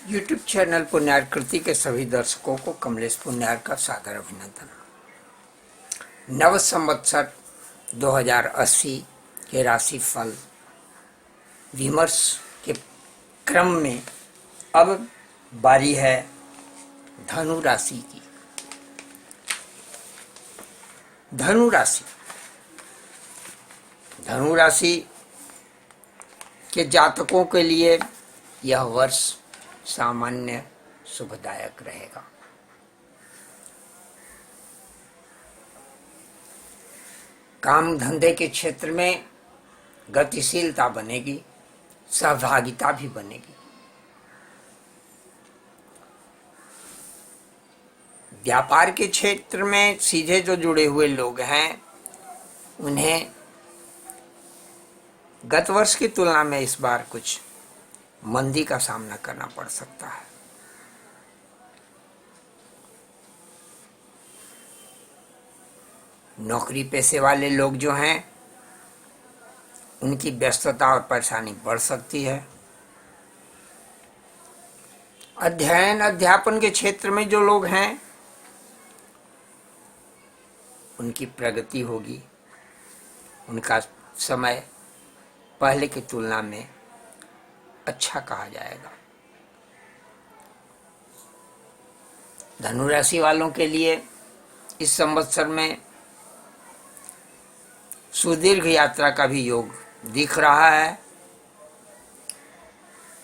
YouTube channel पुण्याकृति के सभी दर्शकों को कमलेश पुण्यार का सादर अभिनंदन। नव संवत्सर 2080 के राशिफल विमर्श के क्रम में अब बारी है धनु राशि की। धनु राशि के जातकों के लिए यह वर्ष सामान्य शुभदायक रहेगा। काम धंधे के क्षेत्र में गतिशीलता बनेगी, सहभागिता भी बनेगी। व्यापार के क्षेत्र में सीधे जो जुड़े हुए लोग हैं उन्हें गत वर्ष की तुलना में इस बार कुछ मंदी का सामना करना पड़ सकता है। नौकरी पेशे वाले लोग जो हैं उनकी व्यस्तता और परेशानी बढ़ सकती है। अध्ययन अध्यापन के क्षेत्र में जो लोग हैं उनकी प्रगति होगी। उनका समय पहले की तुलना में अच्छा कहा जाएगा। धनु राशि वालों के लिए इस संवत्सर में सुदीर्घ यात्रा का भी योग दिख रहा है।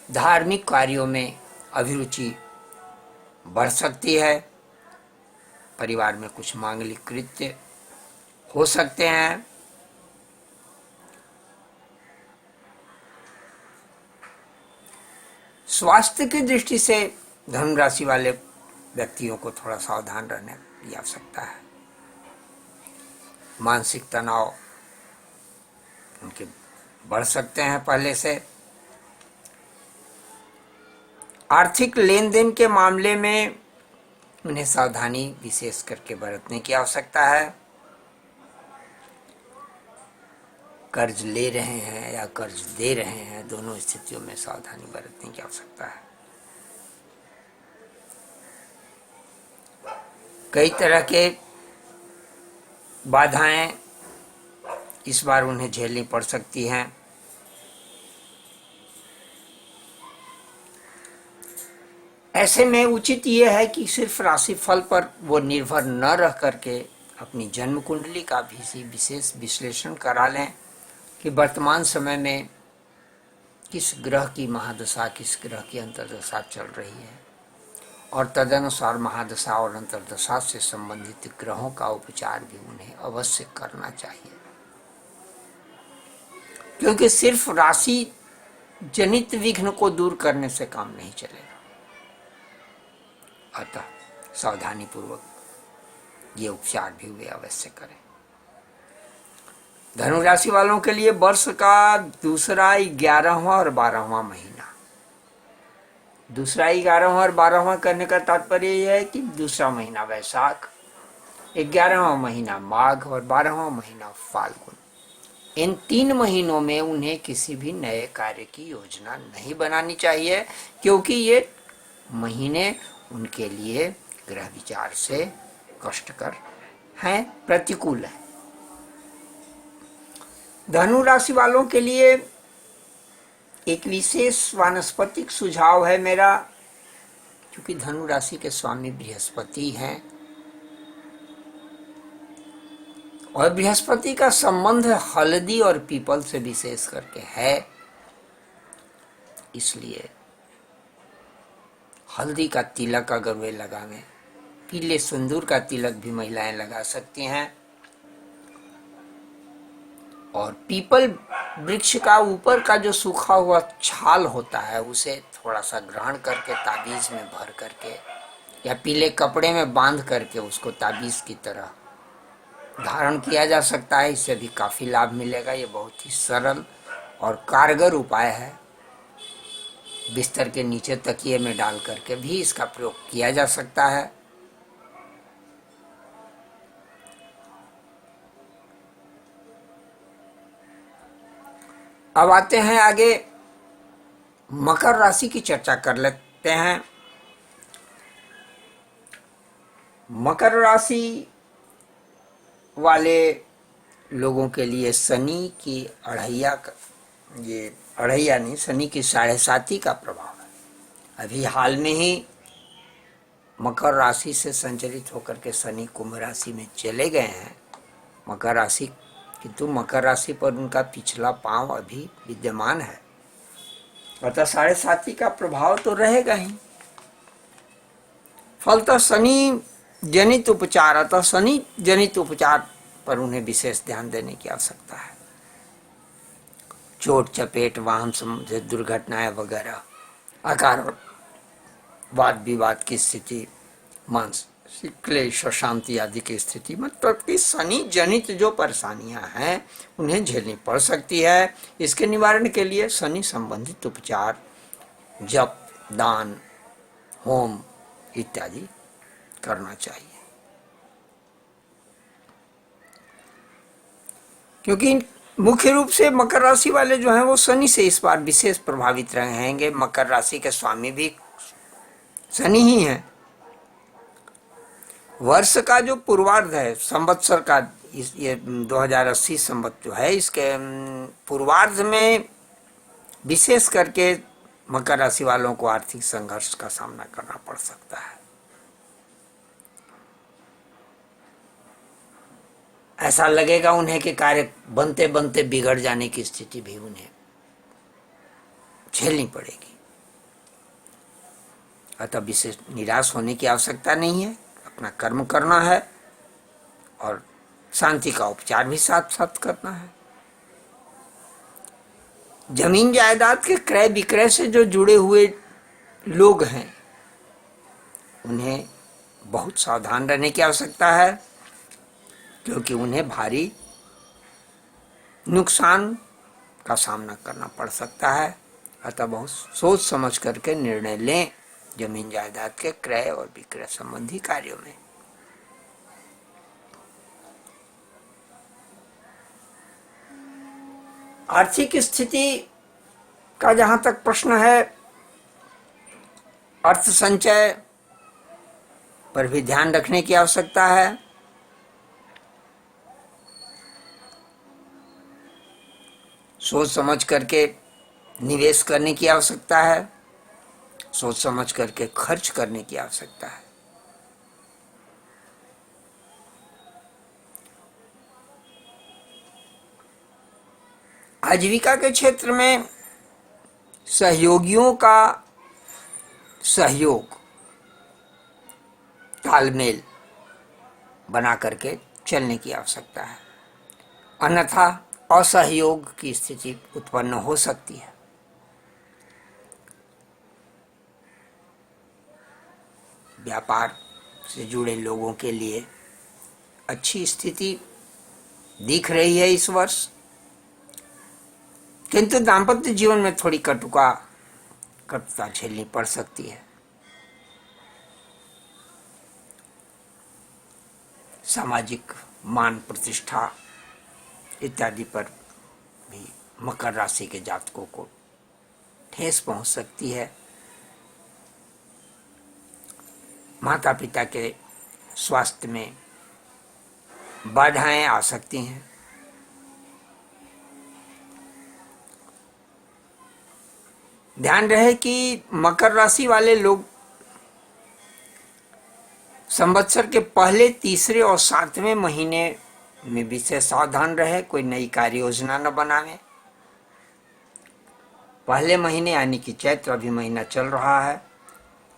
धार्मिक कार्यों में अभिरुचि बढ़ सकती है। परिवार में कुछ मांगलिक कृत्य हो सकते हैं। स्वास्थ्य की दृष्टि से धनु राशि वाले व्यक्तियों को थोड़ा सावधान रहने की आवश्यकता है। मानसिक तनाव उनके बढ़ सकते हैं पहले से। आर्थिक लेन देन के मामले में उन्हें सावधानी विशेष करके बरतने की आवश्यकता है। कर्ज ले रहे हैं या कर्ज दे रहे हैं, दोनों स्थितियों में सावधानी बरतने की आवश्यकता है। कई तरह के बाधाएं इस बार उन्हें झेलनी पड़ सकती हैं। ऐसे में उचित यह है कि सिर्फ राशिफल पर वो निर्भर न रह करके अपनी जन्म कुंडली का भी विशेष विश्लेषण करा लें कि वर्तमान समय में किस ग्रह की महादशा, किस ग्रह की अंतर्दशा चल रही है और तदनुसार महादशा और अंतर्दशा से संबंधित ग्रहों का उपचार भी उन्हें अवश्य करना चाहिए। क्योंकि सिर्फ राशि जनित विघ्न को दूर करने से काम नहीं चलेगा। अतः सावधानी पूर्वक ये उपचार भी वे अवश्य करें। धनु राशि वालों के लिए वर्ष का दूसरा, 11वां और 12वां महीना। दूसरा, 11वां और 12वां करने का तात्पर्य यह है कि दूसरा महीना वैशाख, 11वां महीना माघ और 12वां महीना फाल्गुन। इन 3 महीनों में उन्हें किसी भी नए कार्य की योजना नहीं बनानी चाहिए, क्योंकि ये महीने उनके लिए ग्रह विचार से कष्टकर हैं, प्रतिकूल है। धनु राशि वालों के लिए एक विशेष वानस्पतिक सुझाव है मेरा, क्योंकि धनु राशि के स्वामी बृहस्पति हैं और बृहस्पति का संबंध हल्दी और पीपल से विशेष करके है। इसलिए हल्दी का तिलक अगर वे लगावें, पीले सिंदूर का तिलक भी महिलाएं लगा सकती हैं और पीपल वृक्ष का ऊपर का जो सूखा हुआ छाल होता है उसे थोड़ा सा ग्रहण करके ताबीज में भर करके या पीले कपड़े में बांध करके उसको ताबीज की तरह धारण किया जा सकता है। इससे भी काफी लाभ मिलेगा। ये बहुत ही सरल और कारगर उपाय है। बिस्तर के नीचे तकिए में डाल करके भी इसका प्रयोग किया जा सकता है। अब आते हैं आगे मकर राशि की चर्चा कर सकते हैं। मकर राशि वाले लोगों के लिए शनि की ये अढ़ैया नहीं, शनि की 7.5 का प्रभाव है। अभी हाल में ही मकर राशि से संचरित होकर के शनि कुंभ राशि में चले गए हैं मकर राशि, किंतु मकर राशि पर उनका पिछला पांव अभी विद्यमान है, अतः 7.5 का प्रभाव तो रहेगा ही। फलतः शनि जनित उपचार, अतः शनि जनित उपचार पर उन्हें विशेष ध्यान देने की आवश्यकता है। चोट चपेट, वाहन संबंधित दुर्घटनाएं वगैरह, आकार वाद विवाद की स्थिति, मानसिक क्लेश, अशांति आदि की स्थिति, मतलब कि शनि जनित जो परेशानियां हैं उन्हें झेलनी पड़ सकती है। इसके निवारण के लिए शनि संबंधित उपचार, जप, दान, होम इत्यादि करना चाहिए। क्योंकि मुख्य रूप से मकर राशि वाले जो हैं वो शनि से इस बार विशेष प्रभावित रहेंगे। मकर राशि के स्वामी भी शनि ही है। वर्ष का जो पूर्वार्ध है संवत्सर का, ये 2080 संवत जो है, इसके पूर्वार्ध में विशेष करके मकर राशि वालों को आर्थिक संघर्ष का सामना करना पड़ सकता है। ऐसा लगेगा उन्हें कि कार्य बनते बनते बिगड़ जाने की स्थिति भी उन्हें झेलनी पड़ेगी। अतः विशेष निराश होने की आवश्यकता नहीं है, अपना कर्म करना है और शांति का उपचार भी साथ साथ करना है। जमीन जायदाद के क्रय विक्रय से जो जुड़े हुए लोग हैं उन्हें बहुत सावधान रहने की आवश्यकता है, क्योंकि उन्हें भारी नुकसान का सामना करना पड़ सकता है। अतः बहुत सोच समझ करके निर्णय लें जमीन जायदाद के क्रय और विक्रय संबंधी कार्यों में। आर्थिक स्थिति का जहां तक प्रश्न है, अर्थ संचय पर भी ध्यान रखने की आवश्यकता है। सोच समझ करके निवेश करने की आवश्यकता है, सोच समझ करके खर्च करने की आवश्यकता है। आजीविका के क्षेत्र में सहयोगियों का सहयोग, तालमेल बना करके चलने की आवश्यकता है, अन्यथा असहयोग की स्थिति उत्पन्न हो सकती है। व्यापार से जुड़े लोगों के लिए अच्छी स्थिति दिख रही है इस वर्ष, किंतु दाम्पत्य जीवन में थोड़ी कटुता झेलनी पड़ सकती है। सामाजिक मान प्रतिष्ठा इत्यादि पर भी मकर राशि के जातकों को ठेस पहुंच सकती है। माता पिता के स्वास्थ्य में बाधाएं आ सकती हैं। ध्यान रहे कि मकर राशि वाले लोग संवत्सर के पहले, तीसरे और 7वें महीने में विशेष सावधान रहे, कोई नई कार्य योजना न बनावे। पहले महीने यानी कि चैत्र, अभी महीना चल रहा है,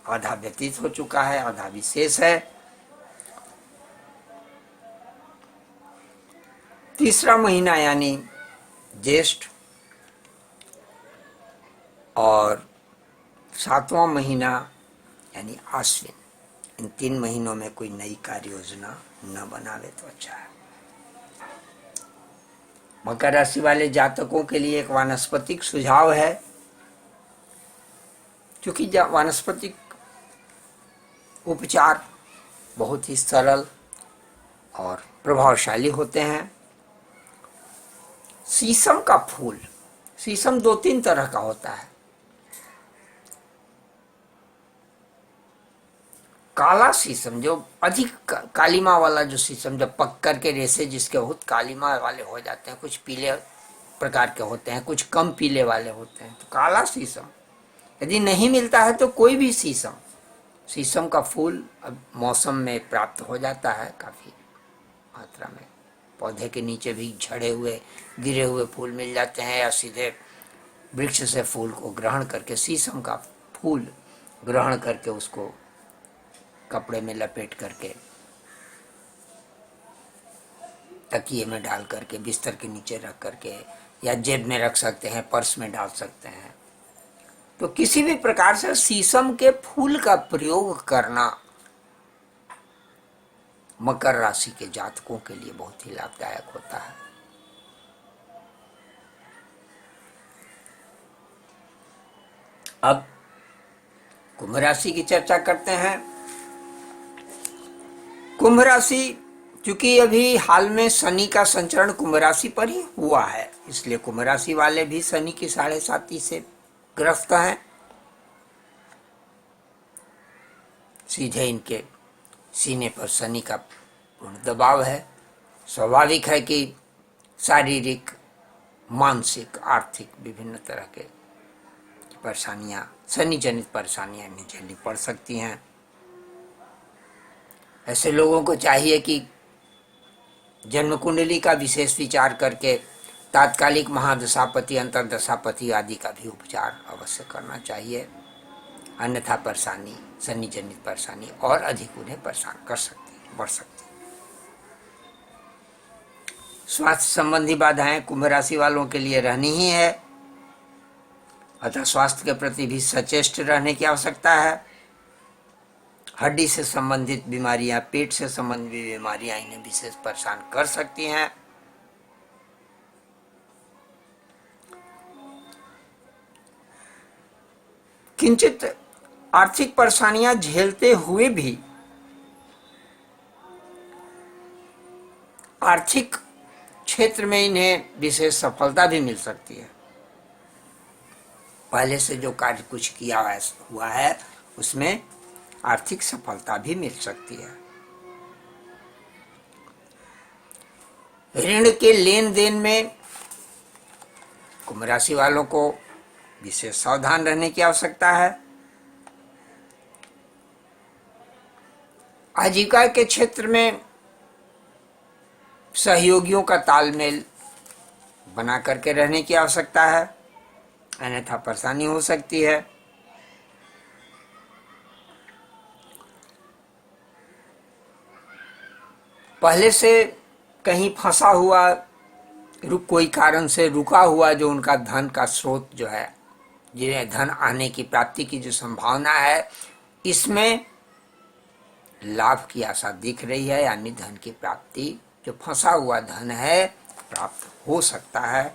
आधा व्यतीत हो चुका है, आधा विशेष है। तीसरा महीना यानी ज्येष्ठ और 7वां महीना यानी आश्विन, इन 3 महीनों में कोई नई कार्य योजना न बनावे तो अच्छा है। मकर राशि वाले जातकों के लिए एक वानस्पतिक सुझाव है, क्योंकि वानस्पतिक उपचार बहुत ही सरल और प्रभावशाली होते हैं। शीशम का फूल, शीशम 2-3 तरह का होता है। काला शीशम जो अधिक कालीमा वाला जो शीशम, जब पक करके रेसे जिसके बहुत कालीमा वाले हो जाते हैं, कुछ पीले प्रकार के होते हैं, कुछ कम पीले वाले होते हैं, तो काला शीशम यदि नहीं मिलता है तो कोई भी शीशम, शीशम का फूल अब मौसम में प्राप्त हो जाता है काफ़ी मात्रा में। पौधे के नीचे भी झड़े हुए गिरे हुए फूल मिल जाते हैं, या सीधे वृक्ष से फूल को ग्रहण करके, शीशम का फूल ग्रहण करके उसको कपड़े में लपेट करके तकिए में डाल करके बिस्तर के नीचे रख करके या जेब में रख सकते हैं, पर्स में डाल सकते हैं। तो किसी भी प्रकार से शीशम के फूल का प्रयोग करना मकर राशि के जातकों के लिए बहुत ही लाभदायक होता है। अब कुंभ राशि की चर्चा करते हैं। कुंभ राशि, क्योंकि अभी हाल में शनि का संचरण कुंभ राशि पर ही हुआ है, इसलिए कुंभ राशि वाले भी शनि की 7.5 से ग्रस्त हैं। सीधे इनके सीने पर शनि का पूर्ण दबाव है। स्वाभाविक है कि शारीरिक, मानसिक, आर्थिक विभिन्न तरह के परेशानियां, शनि जनित परेशानियां इन्हें झेलनी पड़ सकती हैं। ऐसे लोगों को चाहिए कि जन्म कुंडली का विशेष विचार करके तात्कालिक महादशापति, अंतरदशापति आदि का भी उपचार अवश्य करना चाहिए, अन्यथा परेशानी, शनि जनित परेशानी और अधिक उन्हें परेशान कर सकती है, बढ़ सकती है। स्वास्थ्य संबंधी बाधाएं कुंभ राशि वालों के लिए रहनी ही है, अतः स्वास्थ्य के प्रति भी सचेष्ट रहने की आवश्यकता है। हड्डी से संबंधित बीमारियां, पेट से संबंधित बीमारियां इन्हें विशेष परेशान कर सकती हैं। किंचित आर्थिक परेशानियां झेलते हुए भी आर्थिक क्षेत्र में इन्हें विशेष सफलता भी मिल सकती है। पहले से जो कार्य कुछ किया हुआ है उसमें आर्थिक सफलता भी मिल सकती है। ऋण के लेन देन में कुंभ राशि वालों को विशेष सावधान रहने की आवश्यकता है। आजीविका के क्षेत्र में सहयोगियों का तालमेल बना करके रहने की आवश्यकता है, अन्यथा परेशानी हो सकती है। पहले से कहीं फंसा हुआ, कोई कारण से रुका हुआ जो उनका धन का स्रोत जो है, जिन्हें धन आने की प्राप्ति की जो संभावना है, इसमें लाभ की आशा दिख रही है, यानी धन की प्राप्ति, जो फंसा हुआ धन है प्राप्त हो सकता है,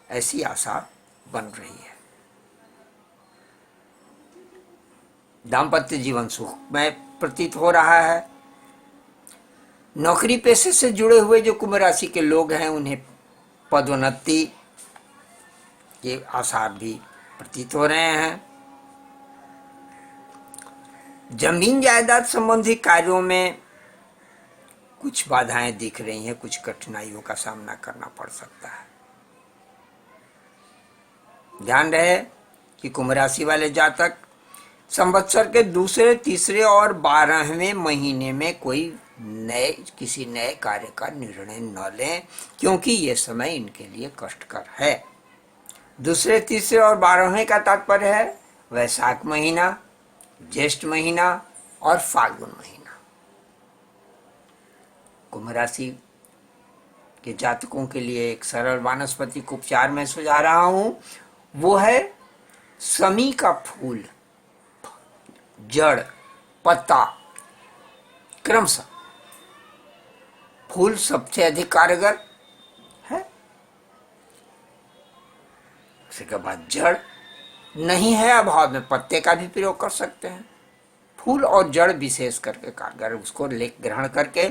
ऐसी आशा बन रही है। दाम्पत्य जीवन सुखमय प्रतीत हो रहा है। नौकरी पेशे से जुड़े हुए जो कुंभ राशि के लोग हैं उन्हें पदोन्नति के आसार भी प्रतीत हो रहे हैं। जमीन जायदाद संबंधी कार्यों में कुछ बाधाएं दिख रही हैं, कुछ कठिनाइयों का सामना करना पड़ सकता है। ध्यान रहे कि कुंभ राशि वाले जातक संवत्सर के दूसरे, तीसरे और 12वें महीने में किसी नए कार्य का निर्णय न लें, क्योंकि ये समय इनके लिए कष्टकर है। दूसरे, तीसरे और 12वें का तात्पर्य है वैशाख महीना, ज्येष्ठ महीना और फाल्गुन महीना। कुंभ राशि के जातकों के लिए एक सरल वानस्पतिक उपचार मैं सुझा रहा हूं, वो है समी का फूल, जड़, पत्ता क्रमशः। फूल सबसे अधिक कारगर है, उसके बाद जड़, नहीं है अभाव में पत्ते का भी प्रयोग कर सकते हैं। फूल और जड़ विशेष करके कारगर, उसको ग्रहण करके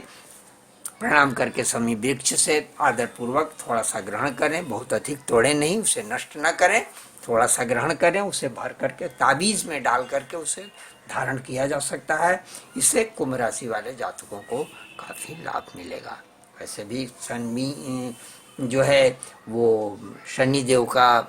प्रणाम करके समी वृक्ष से आदर पूर्वक थोड़ा सा ग्रहण करें, बहुत अधिक तोड़े नहीं, उसे नष्ट न करें, थोड़ा सा ग्रहण करें, उसे भर करके ताबीज में डाल करके उसे धारण किया जा सकता है। इससे कुंभ राशि वाले जातकों को काफ़ी लाभ मिलेगा। वैसे भी शनि जो है वो शनि देव का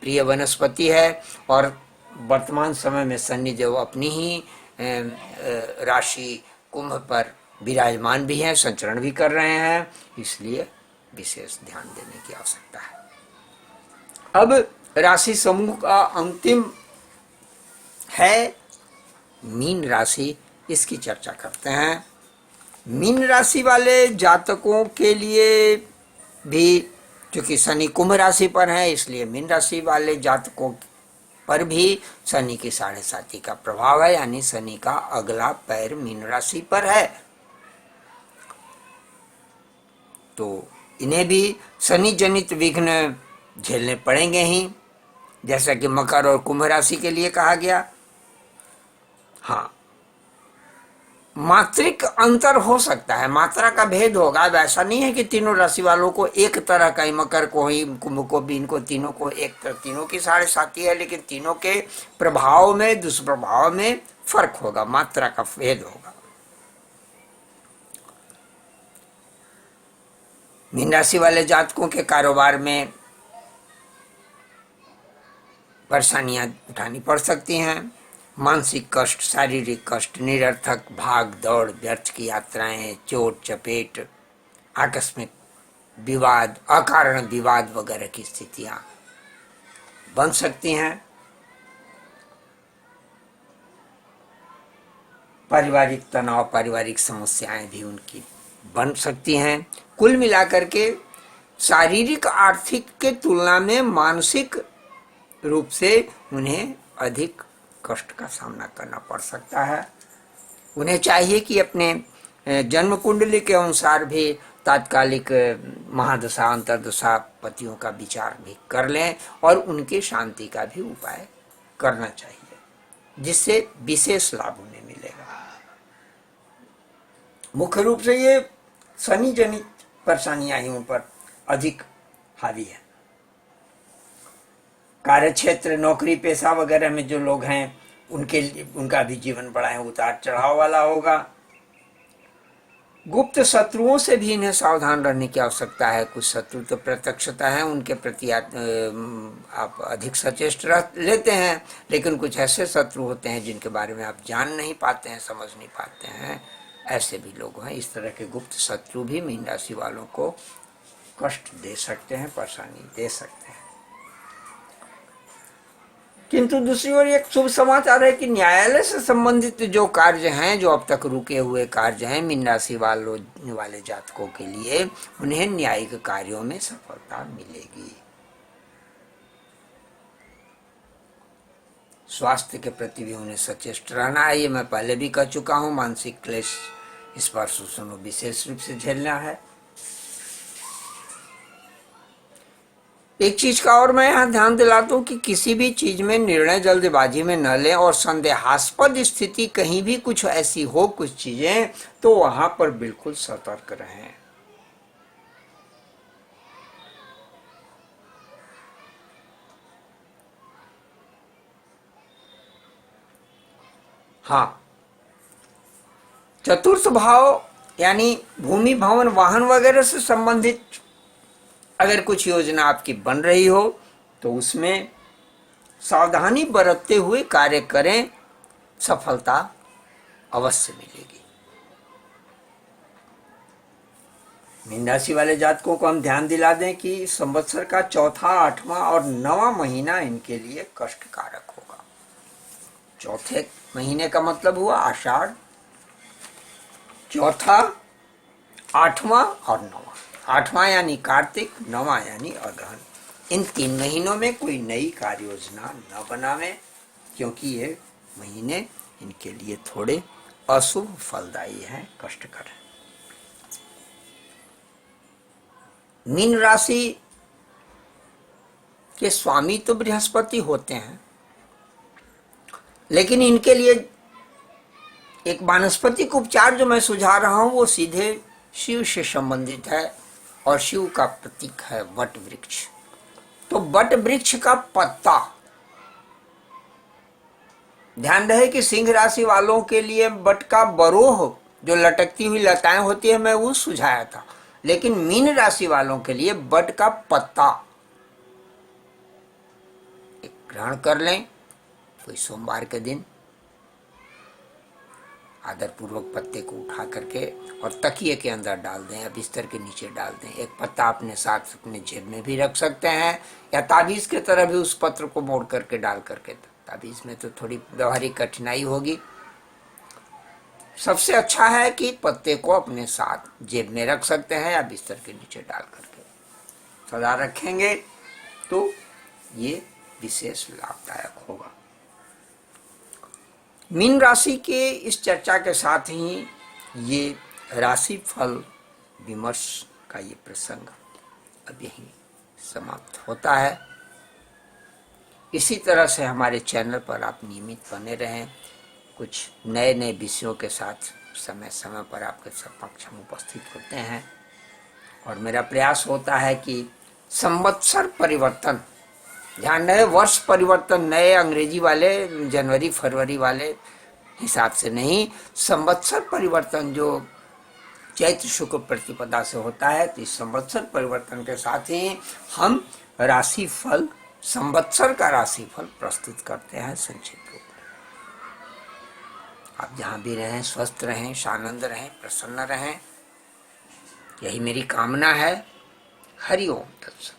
प्रिय वनस्पति है और वर्तमान समय में शनि देव अपनी ही राशि कुंभ पर विराजमान भी हैं, संचरण भी कर रहे हैं, इसलिए विशेष ध्यान देने की आवश्यकता है। अब राशि समूह का अंतिम है मीन राशि, इसकी चर्चा करते हैं। मीन राशि वाले जातकों के लिए भी, क्योंकि शनि कुंभ राशि पर है, इसलिए मीन राशि वाले जातकों पर भी शनि की 7.5 का प्रभाव है, यानी शनि का अगला पैर मीन राशि पर है। तो इन्हें भी शनि जनित विघ्न झेलने पड़ेंगे ही, जैसा कि मकर और कुंभ राशि के लिए कहा गया। हाँ, मात्रिक अंतर हो सकता है, मात्रा का भेद होगा। अब ऐसा नहीं है कि तीनों राशि वालों को एक तरह का ही, मकर को ही, कुंभ को भी, इनको तीनों को एक तरह, तीनों की 7.5 है, लेकिन तीनों के प्रभाव में, दुष्प्रभाव में फर्क होगा, मात्रा का भेद होगा। मीन राशि वाले जातकों के कारोबार में परेशानियां उठानी पड़ सकती हैं। मानसिक कष्ट, शारीरिक कष्ट, निरर्थक भाग दौड़, व्यर्थ की यात्राएं, चोट चपेट, आकस्मिक विवाद, अकारण विवाद वगैरह की स्थितियां बन सकती हैं। पारिवारिक तनाव, पारिवारिक समस्याएं भी उनकी बन सकती हैं। कुल मिलाकर के शारीरिक आर्थिक के तुलना में मानसिक रूप से उन्हें अधिक कष्ट का सामना करना पड़ सकता है। उन्हें चाहिए कि अपने जन्म कुंडली के अनुसार भी तात्कालिक महादशा, अंतर्दशा पतियों का विचार भी कर लें और उनकी शांति का भी उपाय करना चाहिए, जिससे विशेष लाभ उन्हें मिलेगा। मुख्य रूप से ये शनि जनित परेशानियां ही उन पर अधिक हावी है। कार्य क्षेत्र, नौकरी पेशा वगैरह में जो लोग हैं उनका भी जीवन बड़ा है उतार चढ़ाव वाला होगा। गुप्त शत्रुओं से भी इन्हें सावधान रहने की आवश्यकता है। कुछ शत्रु तो प्रत्यक्षता है, उनके प्रति आप अधिक सचेत रह लेते हैं, लेकिन कुछ ऐसे शत्रु होते हैं जिनके बारे में आप जान नहीं पाते हैं, समझ नहीं पाते हैं। ऐसे भी लोग हैं। इस तरह के गुप्त शत्रु भी मीन राशि वालों को कष्ट दे सकते हैं, परेशानी दे सकते हैं। किंतु दूसरी ओर एक शुभ समाचार है कि न्यायालय से संबंधित जो कार्य हैं, जो अब तक रुके हुए कार्य हैं, मीन राशि वाले जातकों के लिए, उन्हें न्यायिक कार्यों में सफलता मिलेगी। स्वास्थ्य के प्रति भी उन्हें सचेत रहना है। ये मैं पहले भी कह चुका हूँ। मानसिक क्लेश, स्पर्श सुनो विशेष रूप से झेलना है। एक चीज का और मैं यहाँ ध्यान दिलाता हूँ कि किसी भी चीज में निर्णय जल्दबाजी में न लें, और संदेहास्पद स्थिति कहीं भी कुछ ऐसी हो, कुछ चीजें, तो वहां पर बिल्कुल सतर्क रहें। हाँ, चतुर्थ भाव यानी भूमि, भवन, वाहन वगैरह से संबंधित अगर कुछ योजना आपकी बन रही हो तो उसमें सावधानी बरतते हुए कार्य करें, सफलता अवश्य मिलेगी। मीन राशि वाले जातकों को हम ध्यान दिला दें कि संवत्सर का चौथा, 8वां और 9वां महीना इनके लिए कष्टकारक होगा। चौथे महीने का मतलब हुआ आषाढ़, चौथा, 8वां और 9वां। 8वां यानी कार्तिक, 9वां यानी अगहन। इन 3 महीनों में कोई नई कार्य योजना न बनावें, क्योंकि ये महीने इनके लिए थोड़े अशुभ फलदायी हैं, कष्टकर हैं। मीन राशि के स्वामी तो बृहस्पति होते हैं, लेकिन इनके लिए एक वानस्पतिक उपचार जो मैं सुझा रहा हूं वो सीधे शिव से संबंधित है, और शिव का प्रतीक है वट वृक्ष। तो बट वृक्ष का पत्ता, ध्यान रहे कि सिंह राशि वालों के लिए बट का बरोह जो लटकती हुई लताएं होती है मैं वो सुझाया था, लेकिन मीन राशि वालों के लिए बट का पत्ता ग्रहण कर लें। कोई सोमवार के दिन आदर पूर्वक पत्ते को उठा करके और तकिए के अंदर डाल दें या बिस्तर के नीचे डाल दें। एक पत्ता अपने साथ अपने जेब में भी रख सकते हैं या ताबीज के तरह भी उस पत्र को मोड़ करके डाल करके, ताबीज में तो थोड़ी व्यवहारिक कठिनाई होगी। सबसे अच्छा है कि पत्ते को अपने साथ जेब में रख सकते हैं या बिस्तर के नीचे डाल करके सदा रखेंगे तो ये विशेष लाभदायक होगा। मीन राशि के इस चर्चा के साथ ही ये राशि फल विमर्श का ये प्रसंग अब यहीं समाप्त होता है। इसी तरह से हमारे चैनल पर आप नियमित बने रहें, कुछ नए नए विषयों के साथ समय समय पर आपके समक्ष हम उपस्थित होते हैं और मेरा प्रयास होता है कि संवत्सर परिवर्तन, ध्यान रहे वर्ष परिवर्तन नए अंग्रेजी वाले जनवरी फरवरी वाले हिसाब से नहीं, संवत्सर परिवर्तन जो चैत्र शुक्ल प्रतिपदा से होता है, तो इस संवत्सर परिवर्तन के साथ ही हम राशि फल, संवत्सर का राशि फल प्रस्तुत करते हैं संक्षिप्त रूप में। आप जहां भी रहें स्वस्थ रहें, शानंद रहें, प्रसन्न रहें, यही मेरी कामना है। हरि ओम तत्सत।